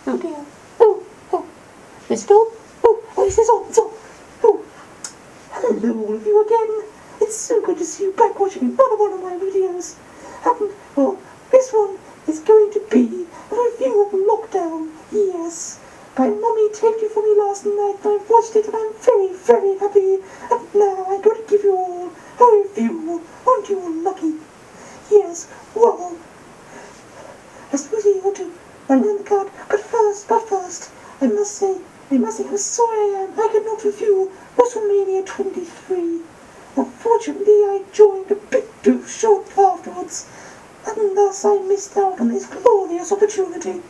Oh dear. Oh. Is it on? Oh, is this on? It's on. Oh. Hello all of you again. It's so good to see you back watching another one of my videos. Well, this one is going to be a review of Lockdown. Yes. My mummy taped it for me last night and I've watched it and I'm very, very happy. And now I'm going to give you all a review. Aren't you all lucky? Yes. Well, I suppose you ought to run down the card. But first, I must say how sorry I am. I could not review WrestleMania 23. Unfortunately, I joined a bit too short afterwards, and thus I missed out on this glorious opportunity.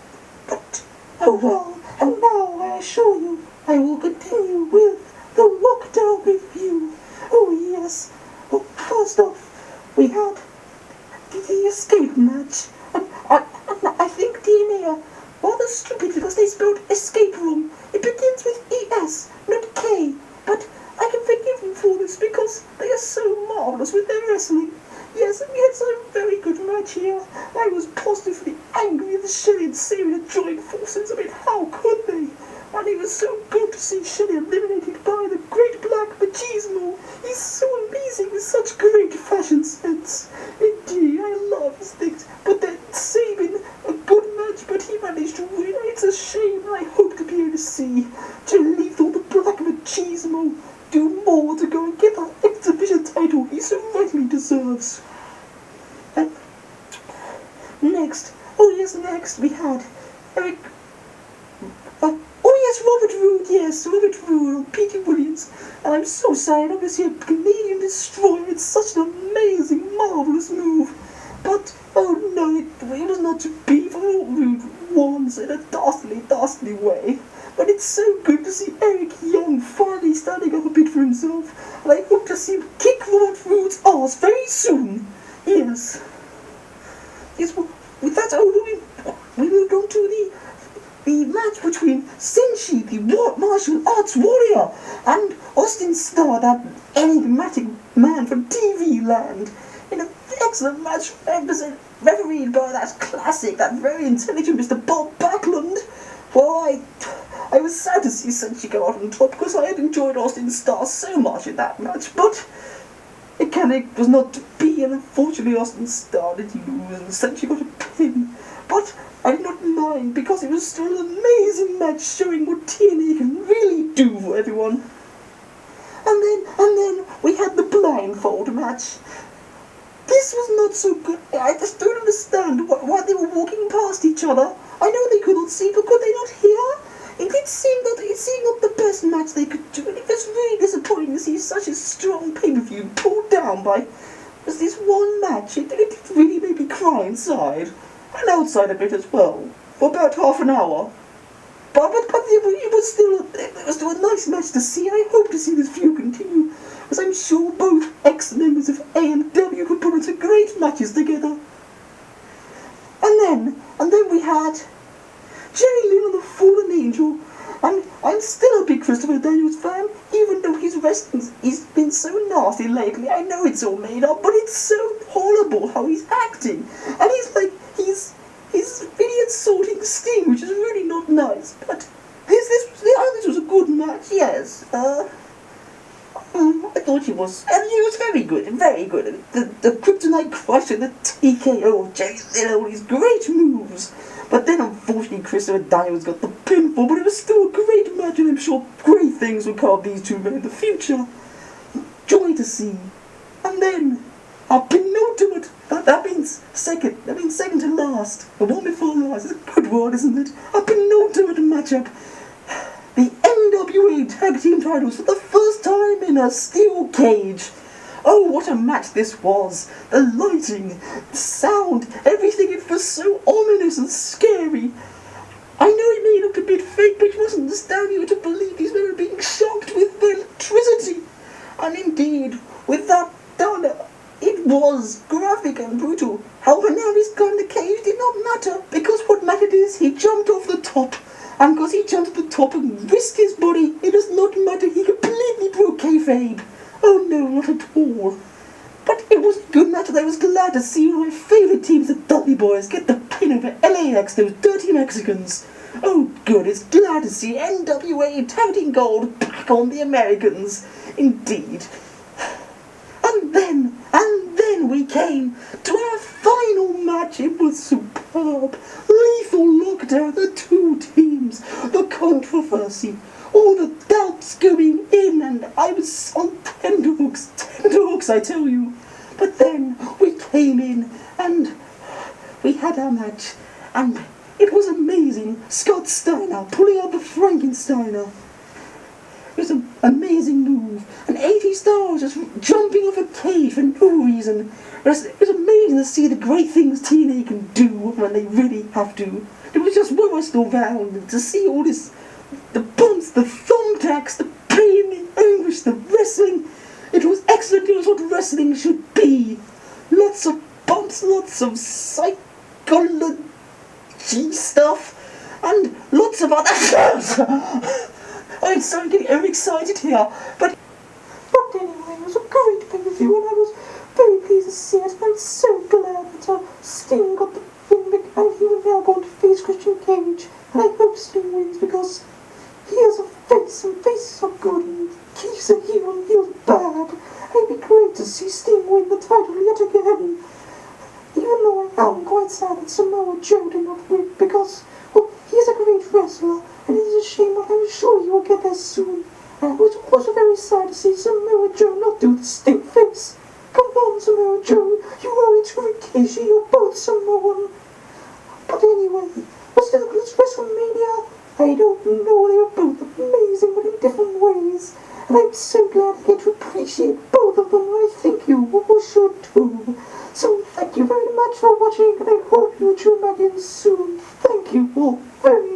But, oh well, and now I assure you, I will continue with the Lockdown review. Oh yes. Well, first off, we had the escape match, and I think DNA are rather stupid because they spelled escape room. It begins with ES, not K, but I can forgive them for this because they are so marvellous with their wrestling. Yes, and we had some very good match here. I was positively angry that Shelley and Sarah had joined forces. I mean, how could they? And it was so good to see Shelley eliminated by the Great Black Machismo. He's so amazing with such great fashion sense. Indeed, I love his things. But then Sabin, a good match, but he managed to win. It's a shame. I hope to be able to see Lethal, the Black Machismo, do more to go and get that exhibition title he so rightly deserves. And next we had Eric. Robert Roode and Petey Williams. And I'm so sad not to see a Canadian Destroyer. It's such an amazing, marvellous move. But, oh no, it was not to be. Roode won in a dastardly way. But it's so good to see Eric Young finally standing up a bit for himself. And I hope to see him kick Robert Roode's ass very soon. Yes. Yes, well, with that over, we moved on to the match between Senshi, the martial arts warrior, and Austin Starr, that enigmatic man from TV land, in an excellent match refereed by that classic, that very intelligent Mr. Bob Backlund. Well, I was sad to see Senshi go out on top because I had enjoyed Austin Starr so much in that match, but it was not to be, and unfortunately Austin Starr did lose and Senshi got a pin. But I did not mind because it was still an amazing match showing what TNA can really do for everyone. And then we had the blindfold match. This was not so good. I just don't understand why they were walking past each other. I know they couldn't see, but could they not hear? It seemed not the best match they could do, and it was really disappointing to see such a strong pay-per-view pulled down by just this one match. It really made me cry inside. And outside a bit as well, for about half an hour. But it was still a nice match to see. I hope to see this feud continue, as I'm sure both ex-members of A&W could put on some great matches together. And then we had Jerry Lynn and the Fallen Angel, and I'm still a big Christopher Daniels fan, even though his wrestling he's been so nasty lately. I know it's all made up, but it's so horrible how he's acting, and he's really insulting Sting, which is really not nice. But this was a good match, yes. I thought he was very good, very good. The Kryptonite Crush and the TKO, Jerry Lynn, all these great moves. But then unfortunately Christopher Daniels got the pinfall, but it was still a great match, and I'm sure great things will come of these two men in the future. Joy to see. And then our penultimate, that means second to last. The one before last is a good word, isn't it? Our penultimate matchup. The NWA Tag Team titles for the first time in a steel cage. Oh, what a match this was! The lighting, the sound, everything, it was so ominous and scary. I know it may look a bit fake, but you must understand, you to believe these men are being shocked with electricity. And indeed, with that done, it was graphic and brutal. However, now this guy in the cage did not matter, because what mattered is he jumped off the top. And because he jumped off the top and risked his body, it does not matter, he completely broke kayfabe. Oh no, not at all. But it was a good match, and I was glad to see one of my favourite teams, the Dudley Boys, get the pin over LAX, those dirty Mexicans. Oh, good, it's glad to see NWA touting gold back on the Americans. Indeed. And then we came to our final match. It was superb. Lethal lockdown, the two teams, the controversy, all the doubts going in, and I was on tenterhooks, I tell you. But then we came in and we had our match, and it was amazing. Scott Steiner pulling out the Frankensteiner. It was an amazing move. And 80 stars just jumping off a cage for no reason. It was amazing to see the great things TNA can do when they really have to. It was just worth the round to see all this, the bumps, the thumbtacks, the pain, the anguish, the wrestling. It was excellent. It was what wrestling should be. Lots of bumps, lots of psychology stuff, and lots of other stuff. I'm sorry getting overexcited here, but anyway, it was a great pay-per-view, and I was very pleased to see it. I'm so glad that Sting got the win, and he will now go on to face Christian Cage, and I hope Sting wins, because he has a face, and faces are good, and he's a heel, and heel's bad. It'd be great to see Sting win the title yet again, even though I am quite sad that Samoa Joe did not win, because, well, he's a great wrestler, and it is a shame, but I'm sure he will get there soon. And it was also very sad to see Samoa Joe not do the Sting face. Come on, Samoa Joe, you owe it to Rikishi, you're both Samoan. But anyway, was it WrestleMania? I don't know, they were both amazing, but in different ways. And I'm so glad I get to appreciate both of them, and I think you all should too. So thank you very much for watching, and I hope you'll tune back in soon. Thank you all very much.